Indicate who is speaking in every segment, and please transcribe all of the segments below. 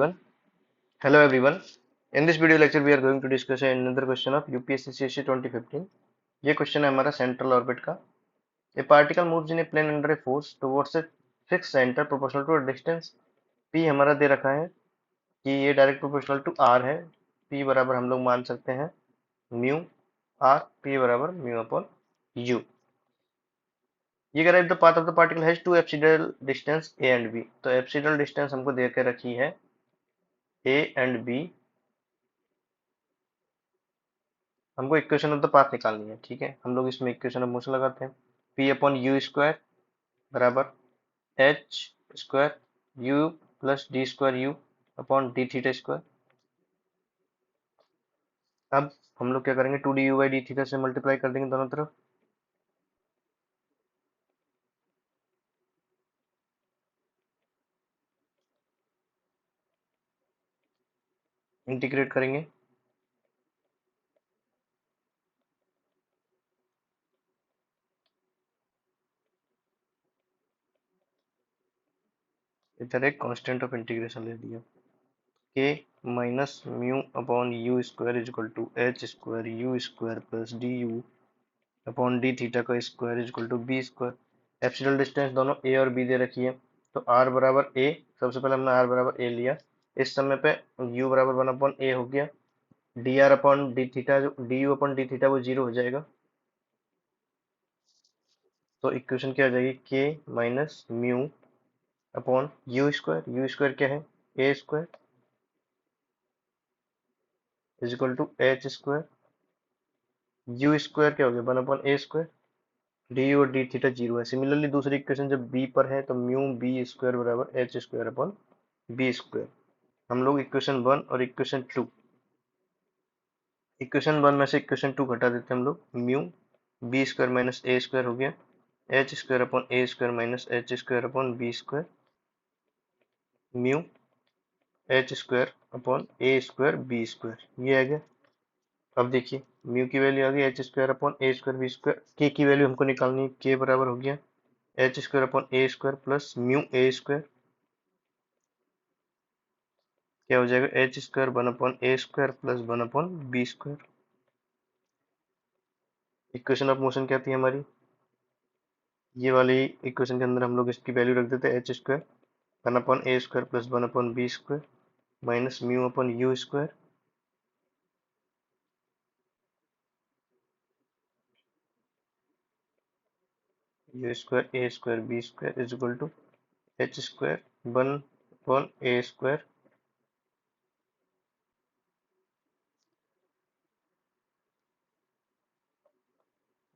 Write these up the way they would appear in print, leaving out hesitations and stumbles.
Speaker 1: Hello everyone. In this video lecture we are going to discuss another question of UPSC CSC 2015. ये question है हमारा central orbit का. A particle moves in a plane under a force towards a fixed center proportional to a distance. P हमारा दे रखा है कि ये direct proportional to r है. P बराबर हम लोग मान सकते हैं म्यू r. P बराबर म्यू अपॉन u. ये कह रहा है the path of the particle has to apsidal distance a and b. तो एप्सिडल डिस्टेंस हमको दे के रखी है a एंड b. हमको इक्वेशन ऑफ द पाथ निकालनी है. ठीक है, हम लोग इसमें इक्वेशन ऑफ मोशन लगाते हैं. पी अपॉन यू स्क्वायर बराबर H square U plus D square U upon D theta square. अब हम लोग क्या करेंगे, two D you by D theta से मल्टीप्लाई कर देंगे दोनों तरफ. इंटीग्रेट करेंगे. इधर एक कांस्टेंट ऑफ इंटीग्रेशन ले लिया. K minus mu upon you square is equal to H square you square plus D you upon D theta का square is equal to b square. Epsilon distance दोनों a और B दे रखी है. तो are बराबर ए, सबसे पहले हमने आर बराबर ए लिया. इस समय पे यू बराबर वन अपॉन ए हो गया. D r upon D theta, जो d you upon D theta वो जीरो हो जाएगा. तो इक्वेशन क्या आ जाएगी, k minus mu upon you square. You square क्या है, a square is equal to H square. You square क्या हो गया, वन अपॉन ए स्क्वायर. डी और डी थीटा जीरो है. सिमिलरली दूसरी इक्वेशन जब बी पर है तो म्यू बी स्क्वायर बराबर H square upon B square. हम लोग इक्वेशन वन और इक्वेशन वन में से इक्वेशन टू घटा देते हैं हम लोग. म्यू बी स्क्वायर माइनस ए स्क्वायर हो गया एच स्क्वायर अपॉन ए square minus h square upon B square. Mu h square upon ए स्क्वायर बी स्क्वायर ये आ गया. अब देखिए म्यू की वैल्यू आ गई एच स्क्वायर अपॉन ए स्क्वायर बी स्क्वायर. के की वैल्यू हमको निकालनी है. के बराबर हो गया H square upon A square plus mu A square. क्या हो जाएगा, H square one upon A square plus one upon B square. Equation of motion क्या थी हमारी, ये वाली इक्वेशन के अंदर हम लोग इसकी वैल्यू रख देते हैं H square one upon A square plus one upon B square minus mu upon you square. You square A square B square is equal to H square one upon A square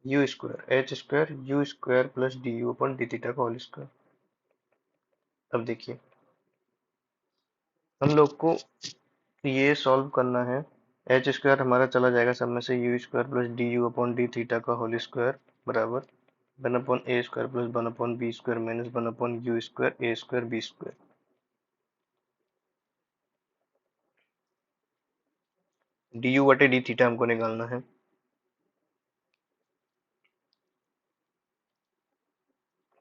Speaker 1: you square H square you square plus D you upon D theta का whole square. अब देखिए हम लोग को ये solve करना है. H square हमारा चला जाएगा सब में से, U square plus D you upon D theta का होल स्क्वायर बराबर one upon A square plus one upon B square minus one upon you square A square B square. D U बटे D theta हमको निकालना है.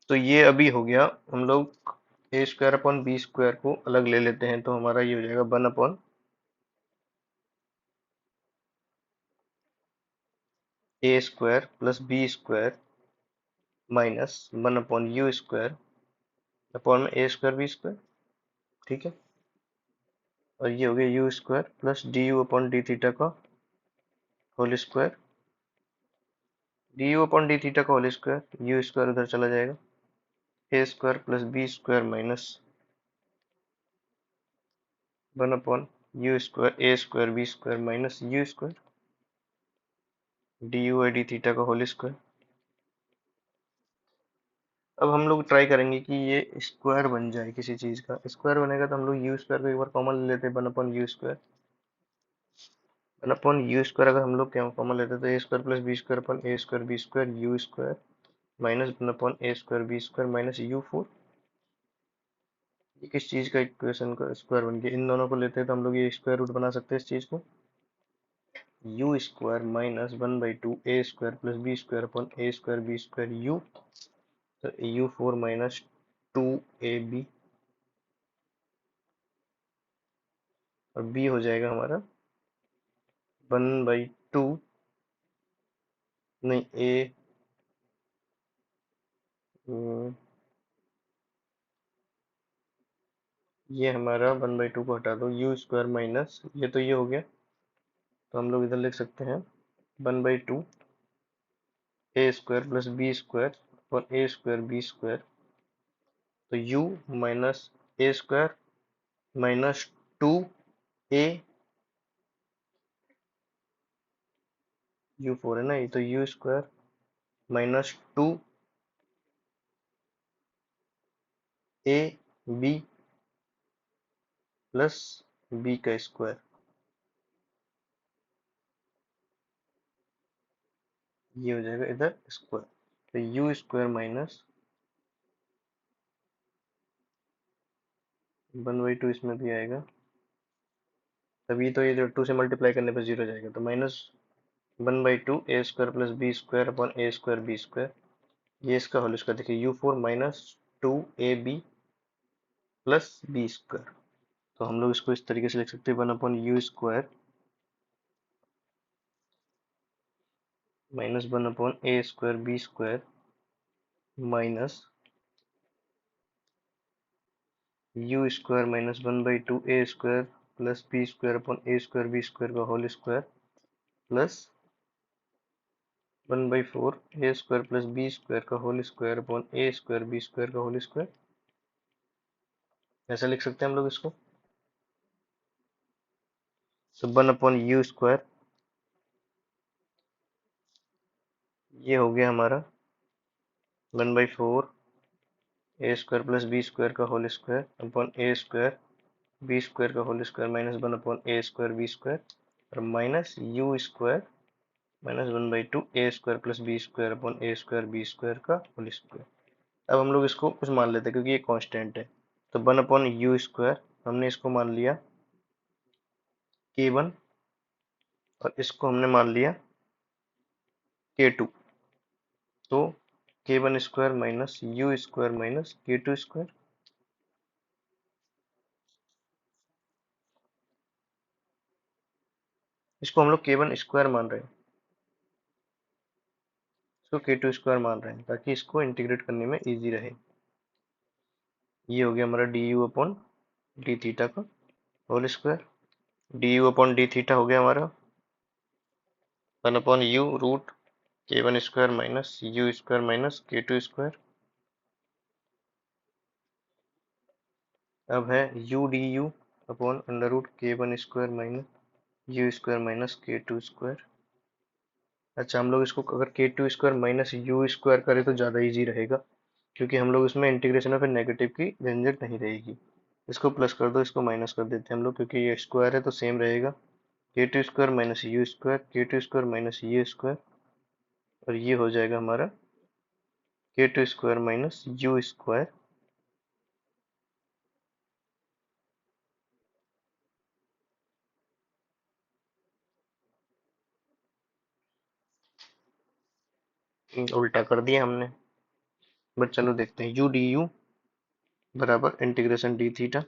Speaker 1: तो ये अभी हो गया. हम लोग ए स्क्वायर अपॉन बी स्क्वायर को अलग ले लेते हैं तो हमारा ये हो जाएगा one upon A square plus B square minus one upon you square upon में ए स्क्वायर बी स्क्वायर. ठीक है, और ये हो गया u square plus D you upon D theta का whole square. D you upon D theta का whole square, you square उधर चला जाएगा. A square plus B square minus one upon you square A square B square minus u square D you by D theta का whole square. अब हम लोग try करेंगे कि ये स्क्वायर बन जाए. किसी चीज का स्क्वायर बनेगा तो हम लोग यू स्क्वायर को एक बार कॉमन ले लेते हैं. One upon you square, one upon you square अगर हम लोग क्या कॉमन लेते हैं तो a square plus B square upon A square B square you square minus one upon A square B square minus u four. ये किस चीज का इक्वेशन का स्क्वायर बन गया. इन दोनों को लेते हैं तो हम लोग ये स्क्वायर रूट बना सकते हैं इस चीज को. U square minus one by two a square plus B square upon A square B square u. तो u four minus two a b और बी हो जाएगा हमारा 1/2, नहीं ए, ये हमारा 1/2 को हटा दो, यू स्क्वायर माइनस ये तो ये हो गया, तो हम लोग इधर लिख सकते हैं 1/2 ए स्क्वायर प्लस बी स्क्वायर और ए स्क्वायर बी स्क्वायर। तो U minus A square minus 2 A, U 4 है ना, ये तो U square minus 2 A B plus B का स्क्वायर, ये हो जाएगा इधर स्क्वायर। तो यू स्क्वायर माइनस 1/2 इसमें भी आएगा, तभी तो ये जो 2 से मल्टीप्लाई करने पर जीरो जाएगा, तो माइनस 1/2 ए square plus B square upon ए स्क्वायर बी स्क्वायर, ये इसका होल स्क्वायर देखिए, u 4 minus 2 A B plus B square. तो हम लोग इसको इस तरीके से लिख सकते हैं 1/u² minus 1/a² b² minus u square minus 1/2 a² plus b² upon a² b² का whole square plus 1/4 a² plus b² का whole square upon a² b² का होल स्क्वायर। ऐसा लिख सकते हैं हम लोग इसको। तो 1/u², ये हो गया हमारा 1/4 a² प्लस b² का whole square upon a² b² का होल स्क्वायर माइनस 1/a²b² और minus u square minus 1/2 a² plus b² upon a²b² का होल स्क्वायर। अब हम लोग इसको कुछ मान लेते हैं क्योंकि ये कांस्टेंट है। तो 1/u² हमने इसको मान लिया k1 और इसको हमने मान लिया k2। तो k1² minus u square minus k2², इसको हम लोग k1² मान रहे हैं, इसको k2² मान रहे हैं ताकि इसको इंटीग्रेट करने में इजी रहे। ये हो गया हमारा d you upon D theta का whole square. D you upon D theta हो गया हमारा 1/u root k1² minus u² minus k2²। अब है u D you upon under root k1² minus u² minus k2²। अच्छा, हम लोग इसको अगर k2² माइनस u² करें तो ज़्यादा इजी रहेगा क्योंकि हम लोग इसमें इंटीग्रेशन में फिर नेगेटिव की झंझट नहीं रहेगी। इसको प्लस कर दो, इसको माइनस कर देते हैं हम लोग क्योंकि ये स्क्वायर है तो सेम रहेगा। k2² minus u² k2² minus u² और ये हो जाएगा हमारा k2² माइनस u²। उल्टा कर दिया हमने, बट चलो देखते हैं। यू डी यू बराबर इंटीग्रेशन डी थीटा,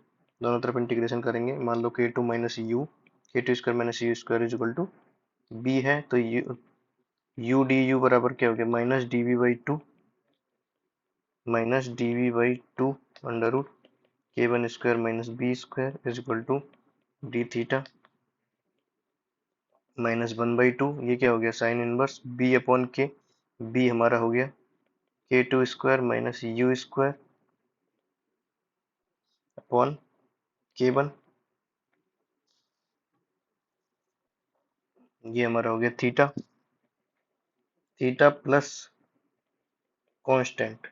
Speaker 1: दोनों तरफ इंटीग्रेशन करेंगे। मान लो k2 minus U k2² minus u² is equal to b है, तो यू डी यू बराबर क्या हो गया minus D V by two under root k1² minus b² is equal to D theta minus 1/2, ये क्या हो गया sine inverse b upon K, b हमारा हो गया k2² minus u² upon k1, ये हमारा हो गया थीटा, थीटा प्लस कांस्टेंट।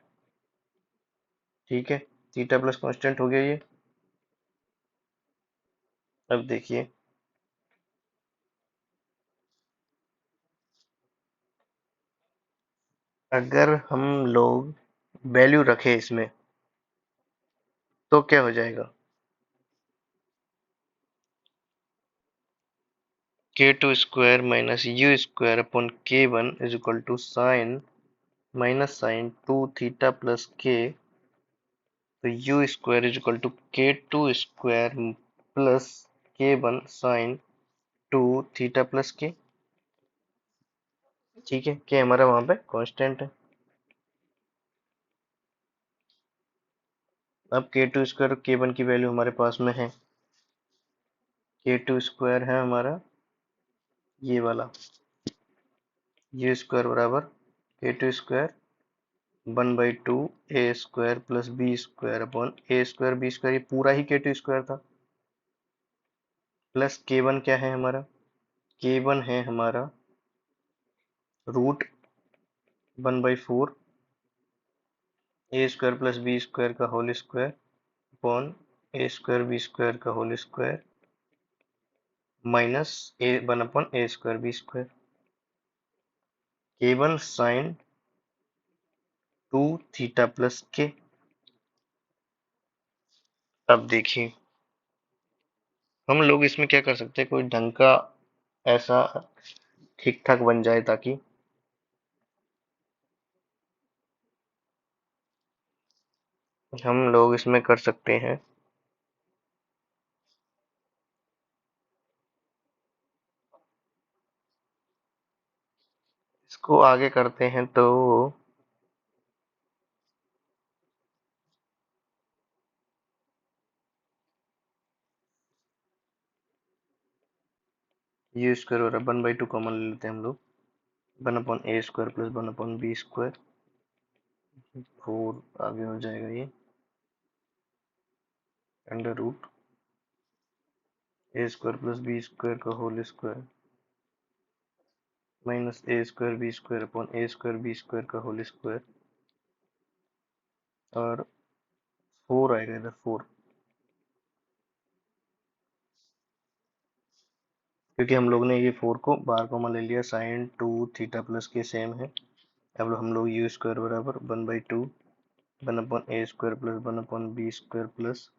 Speaker 1: ठीक है, थीटा प्लस कांस्टेंट हो गया ये। अब देखिए, अगर हम लोग वैल्यू रखे इसमें तो क्या हो जाएगा, k2² minus u² upon k1 is equal to sine minus sine 2 theta plus k। तो u² is equal to k2² plus के one sine two theta plus k. ठीक है, के हमारा वहां पे कांस्टेंट है। अब के टू स्क्वायर के वन की वैल्यू हमारे पास में है, के टू स्क्वायर है हमारा ये वाला, यू स्क्वायर बराबर के टू स्क्वायर 1/2 ए square plus B square upon ए स्क्वायर बी स्क्वायर, ये पूरा ही के टू स्क्वायर था, प्लस के वन क्या है हमारा, के वन है हमारा √1/4 A square plus B square का होल स्क्वायर अपॉन ए स्क्वायर बी स्क्वायर का whole square minus A 1/a² B square. K one sine two theta plus K. अब देखिए हम लोग इसमें क्या कर सकते हैं, कोई ढंग का ऐसा ठीक ठाक बन जाए, ताकि हम लोग इसमें कर सकते हैं। इसको आगे करते हैं तो यू स्क्वायर हो रहा है 1/2 कॉमन ले लेते हैं हम लोग, 1/a² प्लस 1/b², 4 आगे हो जाएगा ये, under root a² plus b² का whole square minus a² b² upon a² b² का होल स्क्वायर, और 4 आएगा इधर 4, क्योंकि हम लोग ने ये 4 को बाहर कॉमन ले लिया, साइन टू थीटा प्लस के सेम है। अब हम लोग यू स्क्वायर बराबर 1/2 1/a² प्लस 1/b² प्लस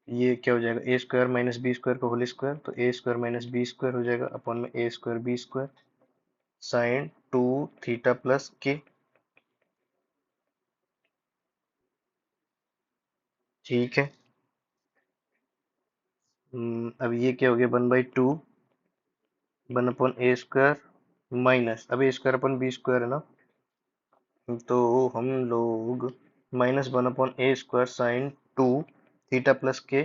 Speaker 1: ये क्या हो जाएगा, a² माइनस b² का होल स्क्वायर, तो a² माइनस b² हो जाएगा अपॉन में a² b² sign two theta plus k. ठीक है, अब ये क्या हो गया 1/2 1/a² माइनस, अब a² अपन b² है ना, तो हम लोग minus 1/a² sign two theta plus K,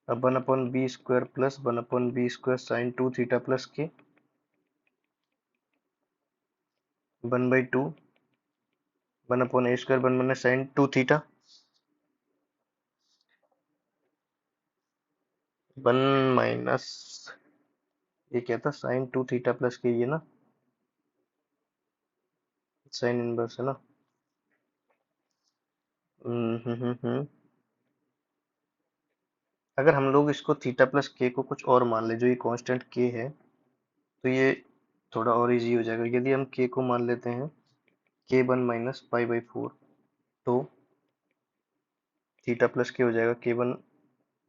Speaker 1: अब 1/b² plus 1/b² sign two theta plus के 1/2 1/a² 1 sign two theta 1 minus, ये क्या था साइन टू थीटा प्लस के, ये ना साइन इनवर्स है ना। अगर हम लोग इसको थीटा प्लस के को कुछ और मान ले, जो ये कांस्टेंट के है, तो ये थोड़ा और इजी हो जाएगा। यदि हम के को मान लेते हैं k1 माइनस π/4, तो थीटा प्लस के हो जाएगा k1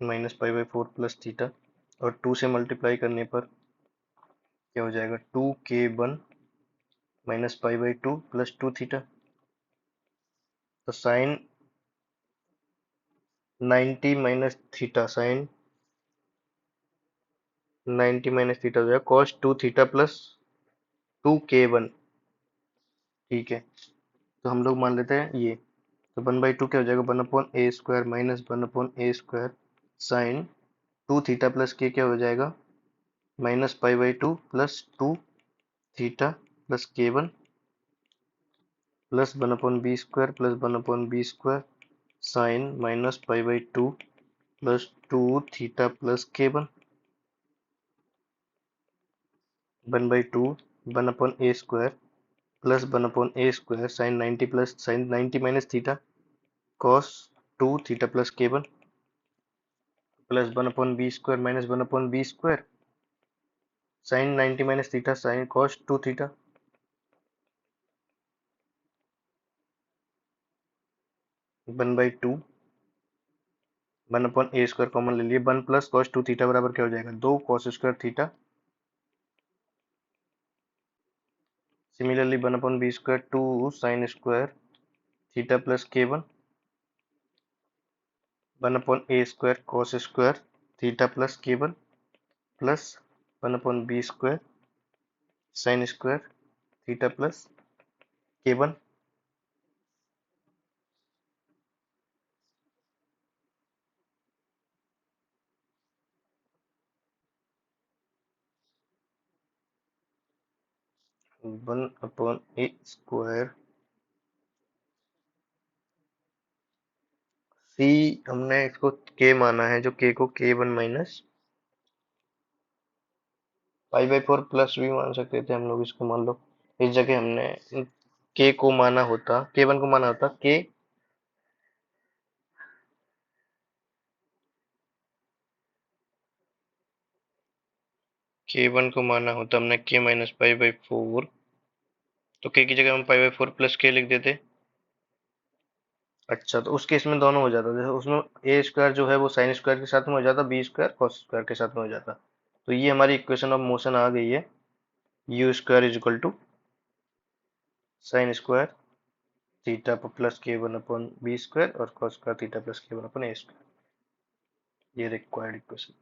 Speaker 1: माइनस π/4 प्लस थीटा, और 2 से मल्टीप्लाई करने पर क्या हो जाएगा 2k1 माइनस π/2 प्लस 2 थीटा, तो sine 90 minus theta, sine 90 minus theta हो जाएगा कॉस 2 थीटा प्लस 2k1। ठीक है, तो हम लोग मान लेते हैं ये, तो 1/2 क्या हो जाएगा 1/a² minus 1/a² sign 2 theta plus के क्या हो जाएगा minus π/2 plus 2 theta plus k1 plus 1/b² plus 1/b² sine minus π/2 plus 2 theta plus k1 1/2 1/a² plus 1/a² sine 90 plus sine 90 minus theta cos 2 theta plus k1 plus 1/b² minus 1/b² sine 90 minus theta sine cos 2 theta 1/2 1/a² common ले लिए, 1 plus cos 2 theta बराबर क्या हो जाएगा 2 cos square theta. Similarly 1/b² 2 sine square theta plus k1 1/a² cos square theta plus k1 plus 1/b² sine square theta plus k1 1/a²। सी हमने इसको k माना है, जो k को k1 - π/4 प्लस भी मान सकते थे हम लोग इसको। मान लो इस जगह हमने k को माना होता, k1 को माना होता k1 को माना होता हमने k - π/4, तो k की जगह हम π/4 प्लस k लिख देते। अच्छा, तो उस केस में दोनों हो जाता, जैसे उसमें ए स्क्वायर जो है वो साइन स्क्वायर के साथ में हो जाता, बी स्क्वायर कॉस स्क्वायर के साथ में हो जाता। तो ये हमारी इक्वेशन ऑफ मोशन आ गई है, u² = sine square theta plus k1/b² और cos square theta plus k1/a²। ये रिक्वायर्ड इक्वेशन।